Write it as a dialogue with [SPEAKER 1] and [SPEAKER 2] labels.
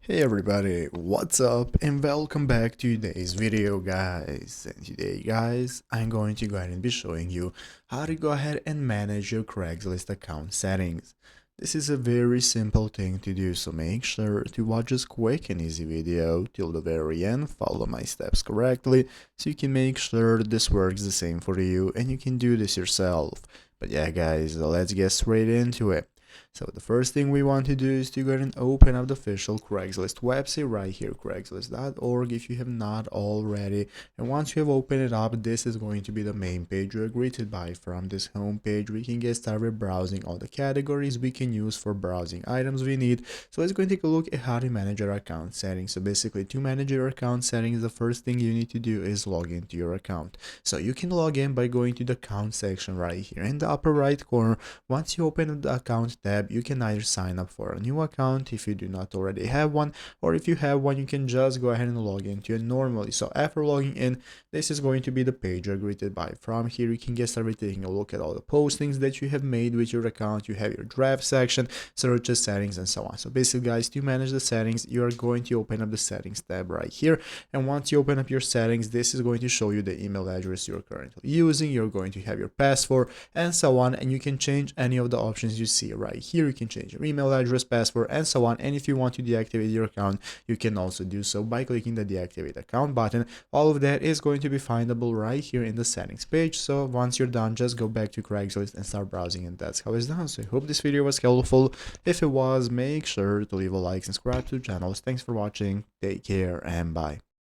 [SPEAKER 1] Hey everybody, what's up and welcome back to today's video guys. And today guys, I'm going to go ahead and be showing you how to go ahead and manage your Craigslist account settings. This is a very simple thing to do, so make sure to watch this quick and easy video till the very end, follow my steps correctly so you can make sure this works the same for you and you can do this yourself. But yeah guys, let's get straight into it. So the first thing we want to do is to go ahead and open up the official Craigslist website right here, craigslist.org if you have not already. And once you have opened it up, this is going to be the main page you're greeted by. From this home page, we can get started browsing all the categories we can use for browsing items we need. So let's go and take a look at how to manage our account settings. So basically, to manage your account settings, the first thing you need to do is log into your account. So you can log in by going to the account section right here in the upper right corner. Once you open the account tab, you can either sign up for a new account if you do not already have one, or if you have one, you can just go ahead and log into it normally. So after logging in, this is going to be the page you're greeted by. From here, you can get started taking a look at all the postings that you have made with your account. You have your draft section, searches, settings, and so on. So basically, guys, to manage the settings, you are going to open up the settings tab right here. And once you open up your settings, this is going to show you the email address you're currently using. You're going to have your password and so on, and you can change any of the options you see right here. You can change your email address, password, and so on. And if you want to deactivate your account, you can also do so by clicking the deactivate account button. All of that is going to be findable right here in the settings page. So once you're done, just go back to Craigslist and start browsing, and that's how it's done. So I hope this video was helpful. If it was, make sure to leave a like and subscribe to the channel. Thanks for watching, take care, and bye.